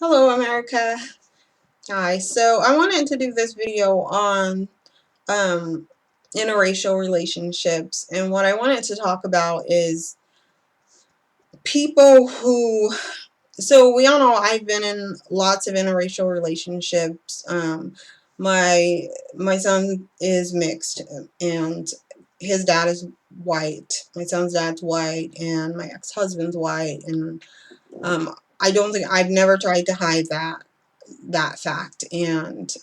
Hello, America. Hi. So I wanted to do this video on um, interracial relationships, and what I wanted to talk about is people who. So we all know I've been in lots of interracial relationships. My son is mixed, and his dad is white. My son's dad's white, and my ex-husband's white, and I don't think I've never tried to hide that fact. And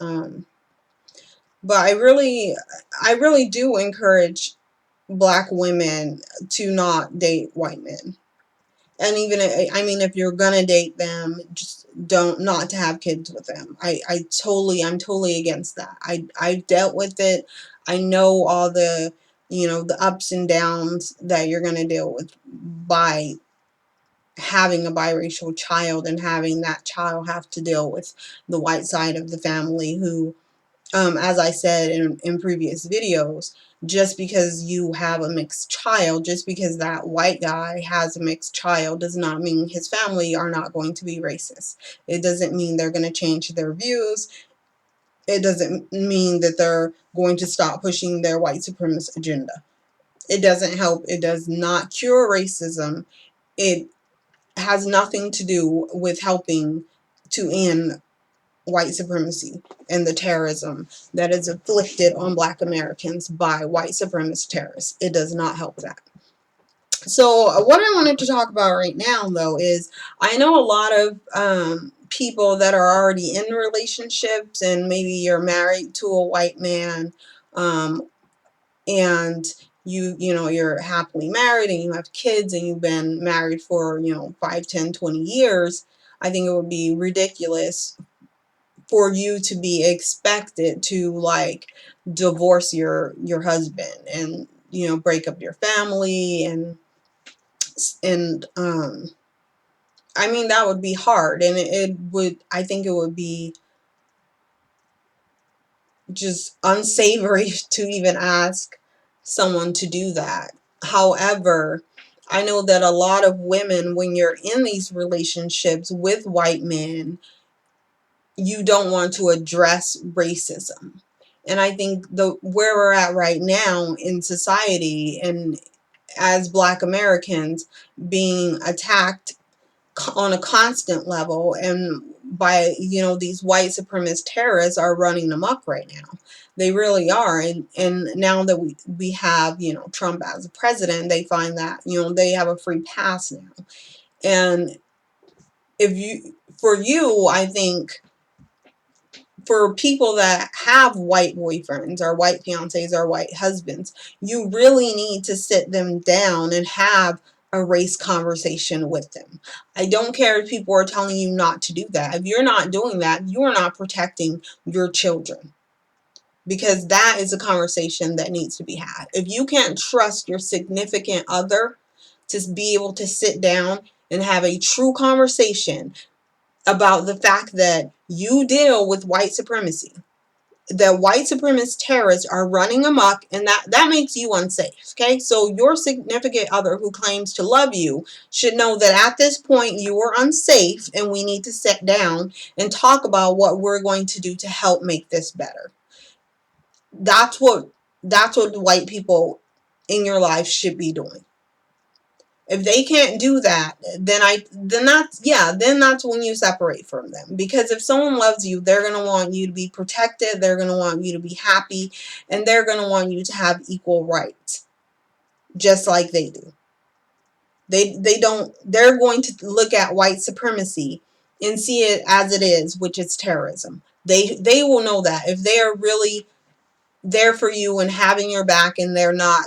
but I really do encourage black women to not date white men. And even I mean, if you're gonna date them, just don't not to have kids with them. I'm totally against that. I've dealt with it. I know all the ups and downs that you're gonna deal with by having a biracial child, and having that child have to deal with the white side of the family who, as I said in previous videos, just because you have a mixed child, just because that white guy has a mixed child, does not mean his family are not going to be racist. It doesn't mean they're going to change their views. It doesn't mean that they're going to stop pushing their white supremacist agenda. It doesn't help. It does not cure racism. It has nothing to do with helping to end white supremacy and the terrorism that is inflicted on black Americans by white supremacist terrorists. It does not help that. So what I wanted to talk about right now, though, is I know a lot of people that are already in relationships, and maybe you're married to a white man, um, and you're happily married and you have kids and you've been married for 5, 10, 20 years. I think it would be ridiculous for you to be expected to like divorce your husband and break up your family. And I mean, that would be hard, and it would, I think it would be just unsavory to even ask someone to do that. However, I know that a lot of women, when you're in these relationships with white men, you don't want to address racism. And I think the where we're at right now in society, and as black Americans being attacked on a constant level, and by these white supremacist terrorists are running amok right now. They really are. And now that we have Trump as a president, they find that they have a free pass now. And if you for you I think for people that have white boyfriends or white fiancés or white husbands, you really need to sit them down and have a race conversation with them. I don't care if people are telling you not to do that. If you're not doing that, you are not protecting your children, because that is a conversation that needs to be had. If you can't trust your significant other to be able to sit down and have a true conversation about the fact that you deal with white supremacy, the white supremacist terrorists are running amok, and that makes you unsafe. Okay, so your significant other who claims to love you should know that at this point you are unsafe, and we need to sit down and talk about what we're going to do to help make this better. That's what the white people in your life should be doing. If they can't do that, then that's when you separate from them. Because if someone loves you, they're going to want you to be protected, they're going to want you to be happy, and they're going to want you to have equal rights, just like they do. They're going to look at white supremacy and see it as it is, which is terrorism. They will know that if they are really there for you and having your back, and they're not,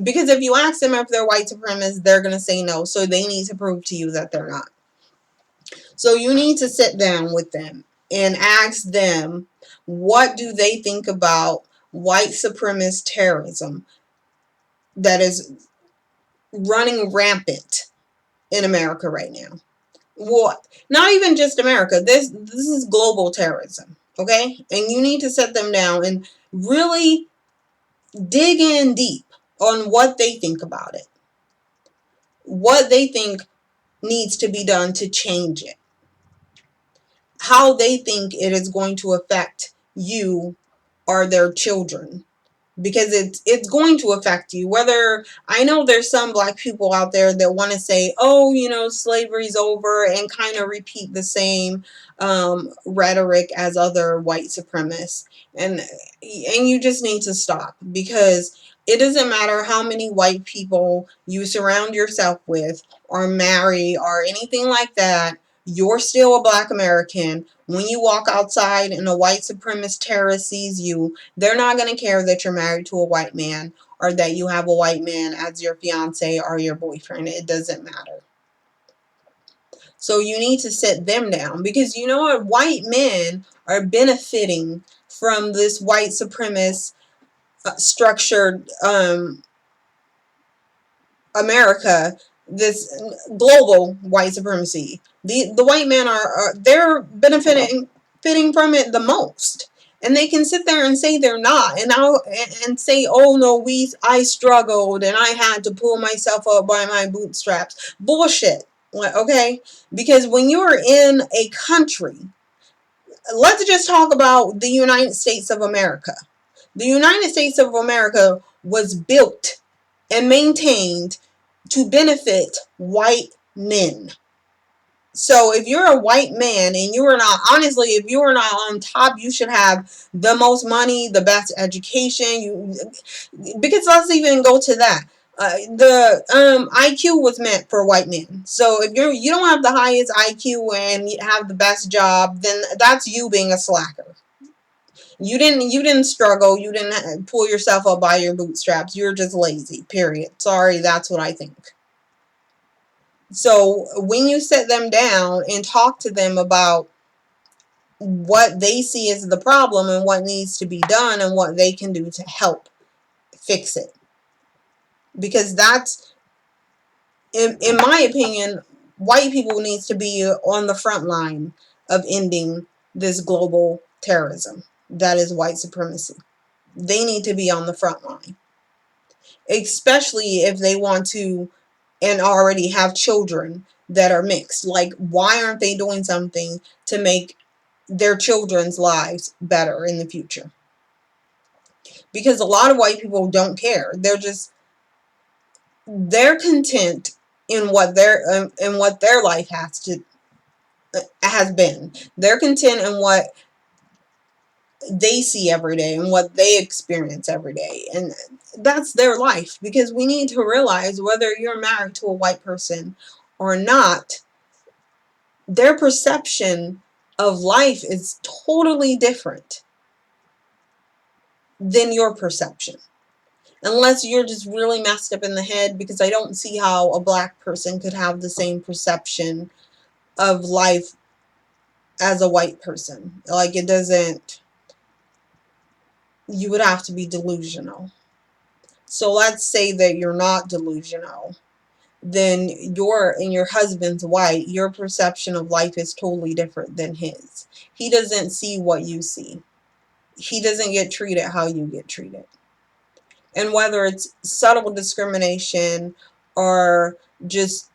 because if you ask them if they're white supremacists, they're going to say no, so they need to prove to you that they're not. So you need to sit down with them and ask them, what do they think about white supremacist terrorism that is running rampant in America right now? Well, not even just America. This is global terrorism, okay? And you need to sit them down and really dig in deep on what they think about it, what they think needs to be done to change it. how they think it is going to affect you or their children, because it's going to affect you. Whether, I know there's some black people out there that want to say, oh, slavery's over, and kind of repeat the same rhetoric as other white supremacists, and you just need to stop, because it doesn't matter how many white people you surround yourself with or marry or anything like that. You're still a black American. When you walk outside and a white supremacist terrorist sees you, they're not going to care that you're married to a white man or that you have a white man as your fiance or your boyfriend. It doesn't matter. So you need to sit them down, because you know what? White men are benefiting from this white supremacist structured America, this global white supremacy. The white men are they're benefiting from it the most. And they can sit there and say they're not, and say, oh no, I struggled and I had to pull myself up by my bootstraps. Bullshit. Okay? Because when you're in a country, let's just talk about the United States of America. The United States of America was built and maintained to benefit white men. So if you're a white man and you are not, honestly, if you are not on top, you should have the most money, the best education. Because let's even go to that. The IQ was meant for white men. So if you don't have the highest IQ and you have the best job, then that's you being a slacker. You didn't struggle. You didn't pull yourself up by your bootstraps. You're just lazy. Period. Sorry, that's what I think. So when you sit them down and talk to them about what they see as the problem and what needs to be done and what they can do to help fix it, because that's, in my opinion, white people needs to be on the front line of ending this global terrorism that is white supremacy. They need to be on the front line, especially if they want to and already have children that are mixed. Like, why aren't they doing something to make their children's lives better in the future? Because a lot of white people don't care. They're content in what their life has been. They're content in what they see every day and what they experience every day, and that's their life. Because we need to realize, whether you're married to a white person or not, their perception of life is totally different than your perception. Unless you're just really messed up in the head, because I don't see how a black person could have the same perception of life as a white person. Like, it doesn't, you would have to be delusional. So let's say that you're not delusional. Then your husband's white, your perception of life is totally different than his. He doesn't see what you see. He doesn't get treated how you get treated. And whether it's subtle discrimination or just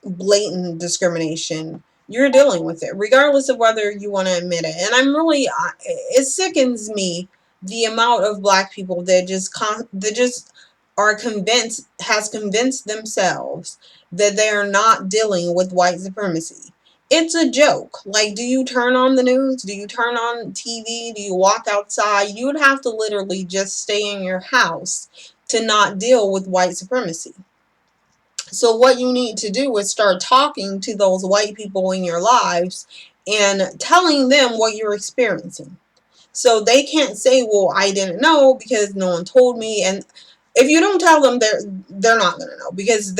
blatant discrimination, you're dealing with it, regardless of whether you want to admit it. And it sickens me, the amount of black people that just are convinced themselves that they are not dealing with white supremacy. It's a joke. Like, do you turn on the news? Do you turn on TV? Do you walk outside? You would have to literally just stay in your house to not deal with white supremacy. So what you need to do is start talking to those white people in your lives and telling them what you're experiencing. So they can't say, well, I didn't know because no one told me. And if you don't tell them, they're not going to know, because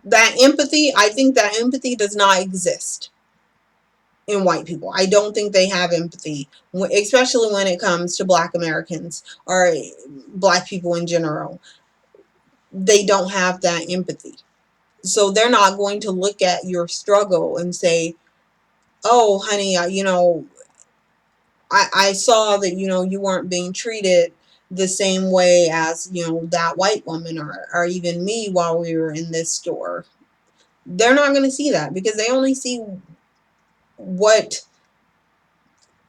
I think that empathy does not exist in white people. I don't think they have empathy, especially when it comes to black Americans or black people in general. They don't have that empathy. So they're not going to look at your struggle and say, oh, honey, I saw that, you weren't being treated the same way as, that white woman or even me while we were in this store. They're not going to see that, because they only see what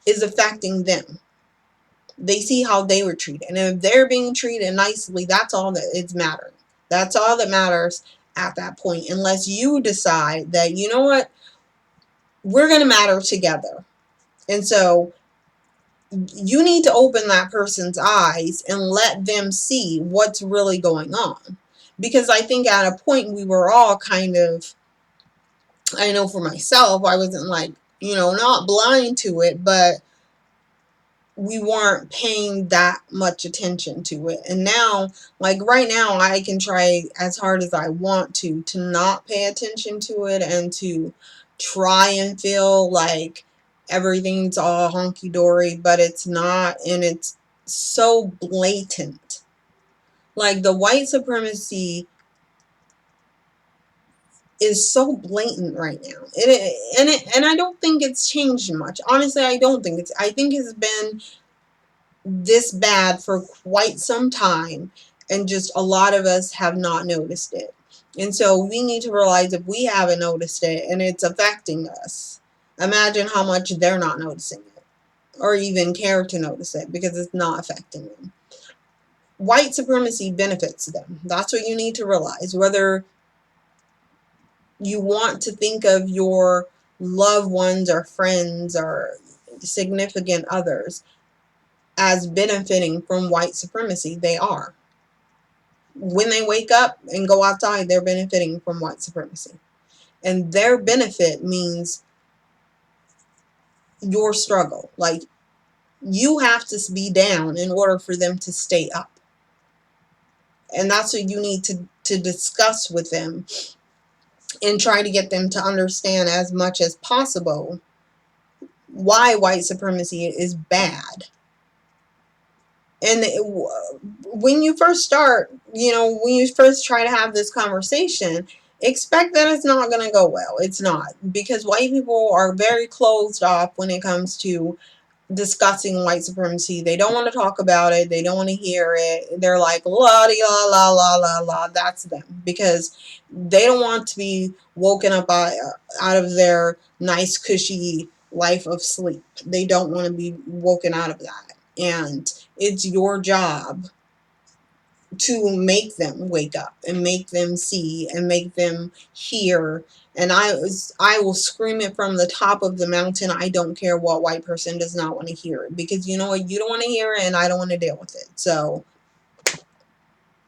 is affecting them. They see how they were treated. And if they're being treated nicely, that's all that it's mattering. That's all that matters at that point. Unless you decide that, you know what, we're going to matter together. And so you need to open that person's eyes and let them see what's really going on. Because I think at a point we were all kind of, I know for myself, I wasn't like, not blind to it, but we weren't paying that much attention to it. And now, like right now, I can try as hard as I want to not pay attention to it and to try and feel like everything's all honky-dory, but it's not, and it's so blatant. Like the white supremacy is so blatant right now. And I don't think it's changed much. Honestly, I don't think I think it's been this bad for quite some time, and just a lot of us have not noticed it. And so we need to realize if we haven't noticed it and it's affecting us, imagine how much they're not noticing it or even care to notice it because it's not affecting them. White supremacy benefits them. That's what you need to realize. Whether you want to think of your loved ones or friends or significant others as benefiting from white supremacy, they are. When they wake up and go outside, they're benefiting from white supremacy. And their benefit means your struggle. Like, you have to be down in order for them to stay up. And that's what you need to discuss with them and try to get them to understand as much as possible why white supremacy is bad. And when you first start, when you first try to have this conversation, expect that it's not going to go well. It's not. Because white people are very closed off when it comes to discussing white supremacy. They don't want to talk about it. They don't want to hear it. They're like, la di la la la la la. That's them. Because they don't want to be woken up out of their nice, cushy life of sleep. They don't want to be woken out of that. And it's your job to make them wake up and make them see and make them hear. And I will scream it from the top of the mountain. I don't care what white person does not want to hear it, because you know what, you don't want to hear it and I don't want to deal with it. So,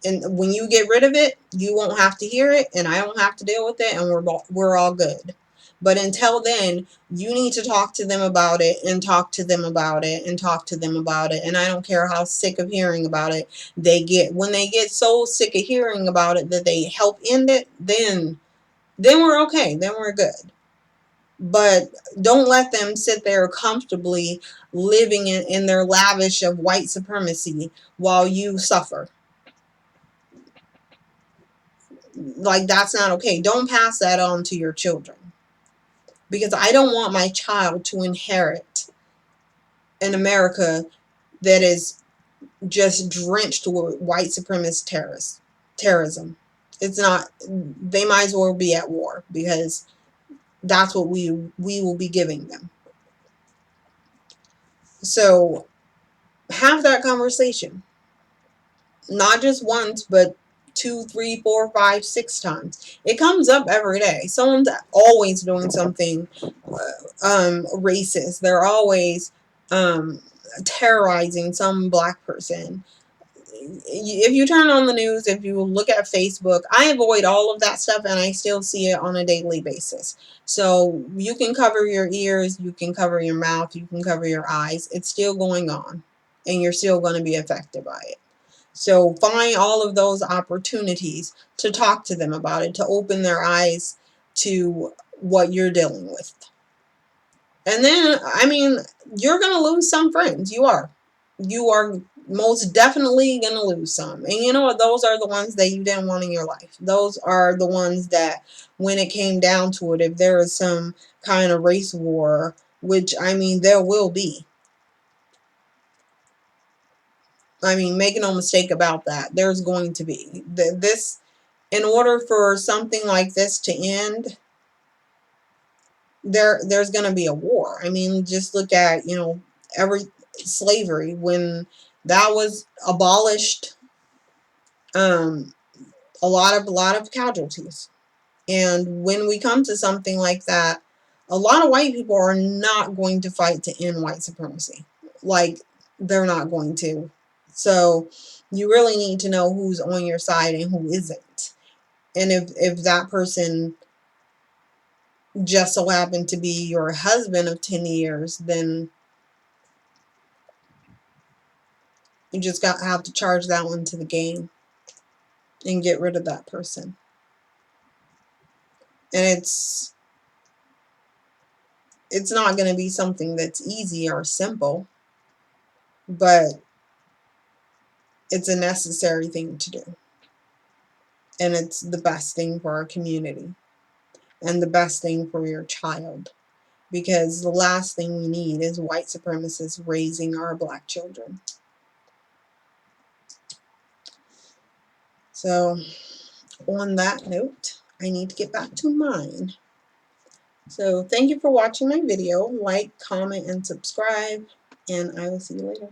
and when you get rid of it, you won't have to hear it and I don't have to deal with it, and we're all good. But until then, you need to talk to them about it and talk to them about it and talk to them about it. And I don't care how sick of hearing about it they get. When they get so sick of hearing about it that they help end it, then we're okay. Then we're good. But don't let them sit there comfortably living in their lavish of white supremacy while you suffer. Like, that's not okay. Don't pass that on to your children. Because I don't want my child to inherit an America that is just drenched with white supremacist terrorism. It's not. They might as well be at war, because that's what we will be giving them. So have that conversation, not just once, but 2, 3, 4, 5, 6 times. It comes up every day. Someone's always doing something racist. They're always terrorizing some black person. If you turn on the news, if you look at Facebook, I avoid all of that stuff and I still see it on a daily basis. So you can cover your ears, you can cover your mouth, you can cover your eyes. It's still going on and you're still going to be affected by it. So find all of those opportunities to talk to them about it, to open their eyes to what you're dealing with. And then, I mean, you're going to lose some friends. You are. You are most definitely going to lose some. And you know what? Those are the ones that you didn't want in your life. Those are the ones that, when it came down to it, if there is some kind of race war, which, I mean, there will be. I mean, make no mistake about that. There's going to be. In order for something like this to end, there's going to be a war. I mean, just look at, every slavery when that was abolished, um, a lot of casualties. And when we come to something like that, a lot of white people are not going to fight to end white supremacy. Like, they're not going to. So you really need to know who's on your side and who isn't. And if that person just so happened to be your husband of 10 years, then you just have to charge that one to the game and get rid of that person. And it's not going to be something that's easy or simple, but it's a necessary thing to do. And it's the best thing for our community and the best thing for your child. Because the last thing we need is white supremacists raising our black children. So, on that note, I need to get back to mine. So, thank you for watching my video. Like, comment, and subscribe. And I will see you later.